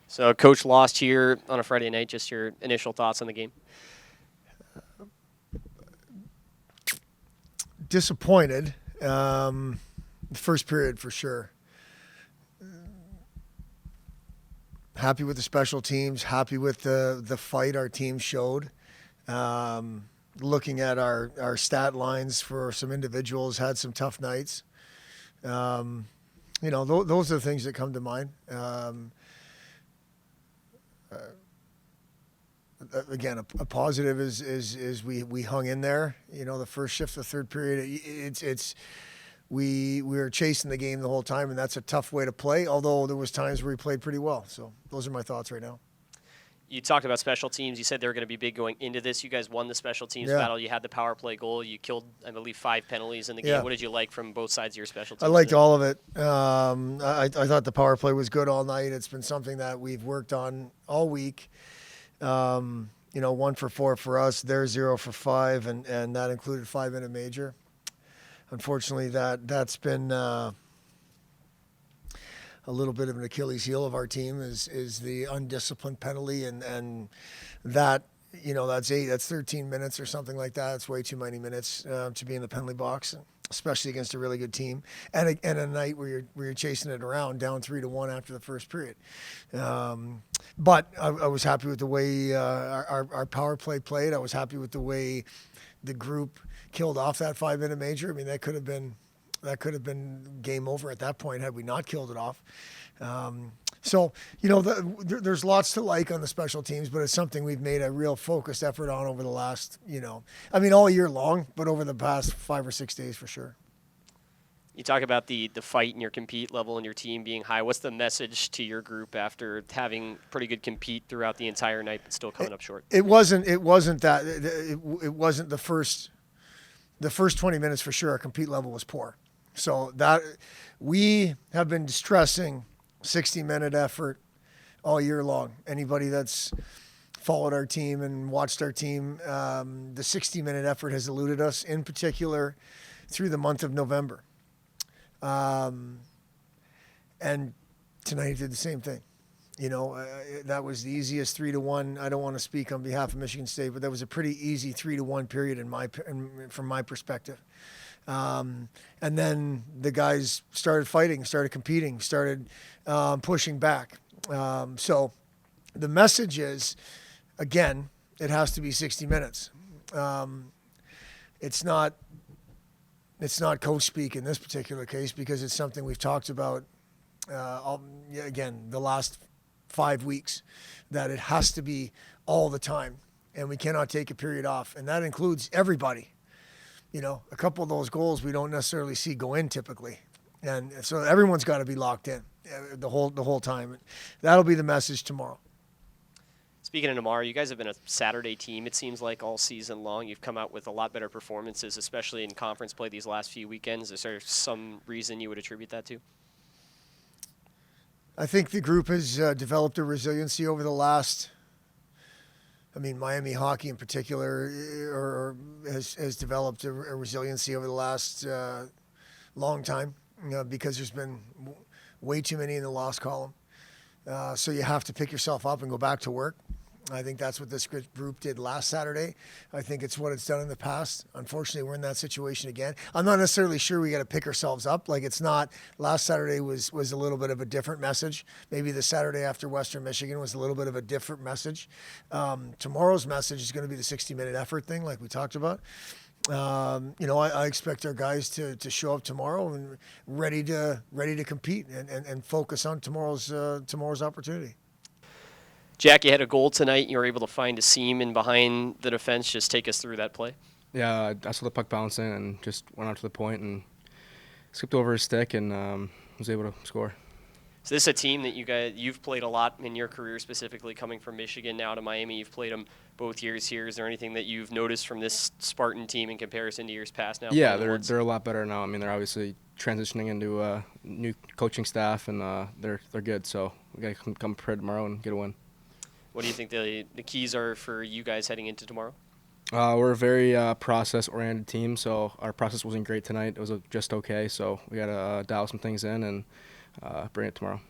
So, Coach lost here on a Friday night. Just your initial thoughts on the game? Disappointed. First period for sure. Happy with the special teams. Happy with the fight our team showed. Looking at our stat lines for some individuals, had some tough nights. Those are the things that come to mind. Again, a positive is we hung in there. The first shift, the third period, we were chasing the game the whole time, and that's a tough way to play. Although there was times where we played pretty well. So those are my thoughts right now. You talked about special teams. You said they were going to be big going into this. You guys won the special teams battle. You had the power play goal. You killed, I believe, 5 penalties in the game. Yeah. What did you like from both sides of your special teams? I liked all of it. I thought the power play was good all night. It's been something that we've worked on all week. 1 for 4 for us. They're 0 for 5, and that included 5 in a major. Unfortunately, that's been a little bit of an Achilles heel of our team is the undisciplined penalty, and that that's 13 minutes or something like that. It's way too many minutes to be in the penalty box, especially against a really good team, and a night where you're chasing it around down 3-1 after the first period. But I was happy with the way our power play played. I was happy with the way the group killed off that 5-minute major. I mean, that could have been game over at that point had we not killed it off. There's lots to like on the special teams, but it's something we've made a real focused effort on over the last, all year long, but over the past 5 or 6 days for sure. You talk about the fight and your compete level and your team being high. What's the message to your group after having pretty good compete throughout the entire night, but still coming up short? It wasn't the first 20 minutes for sure. Our compete level was poor. So that we have been stressing 60-minute effort all year long. Anybody that's followed our team and watched our team, the 60-minute effort has eluded us, in particular through the month of November. And tonight did the same thing. That was the easiest 3-1. I don't want to speak on behalf of Michigan State, but that was a pretty easy 3-1 period from my perspective. And then the guys started fighting, started competing, started pushing back. So the message is, again, it has to be 60 minutes. It's not coach speak in this particular case because it's something we've talked about, the last 5 weeks, that it has to be all the time, and we cannot take a period off, and that includes everybody. A couple of those goals we don't necessarily see go in typically, and so everyone's got to be locked in the whole time. That'll be the message tomorrow. Speaking of tomorrow, you guys have been a Saturday team, it seems like, all season long. You've come out with a lot better performances, especially in conference play these last few weekends. Is there some reason you would attribute that to? I think the group has developed a resiliency over the last, Miami hockey in particular has developed a resiliency over the last long time, because there's been way too many in the loss column. So you have to pick yourself up and go back to work. I think that's what this group did last Saturday. I think it's what it's done in the past. Unfortunately, we're in that situation again. I'm not necessarily sure we got to pick ourselves up. Like, it's not. Last Saturday was a little bit of a different message. Maybe the Saturday after Western Michigan was a little bit of a different message. Tomorrow's message is going to be the 60-minute effort thing, like we talked about. I expect our guys to show up tomorrow and ready to compete and focus on tomorrow's opportunity. Jack, you had a goal tonight. You were able to find a seam in behind the defense. Just take us through that play. Yeah, I saw the puck bouncing and just went out to the point and skipped over his stick and was able to score. So this is a team that you've played a lot in your career, specifically coming from Michigan now to Miami. You've played them both years here. Is there anything that you've noticed from this Spartan team in comparison to years past now? Yeah, they're a lot better now. They're obviously transitioning into a new coaching staff, and they're good. So we got to come prepared tomorrow and get a win. What do you think the keys are for you guys heading into tomorrow? We're a very process-oriented team, so our process wasn't great tonight. It was just okay, so we got to dial some things in and bring it tomorrow.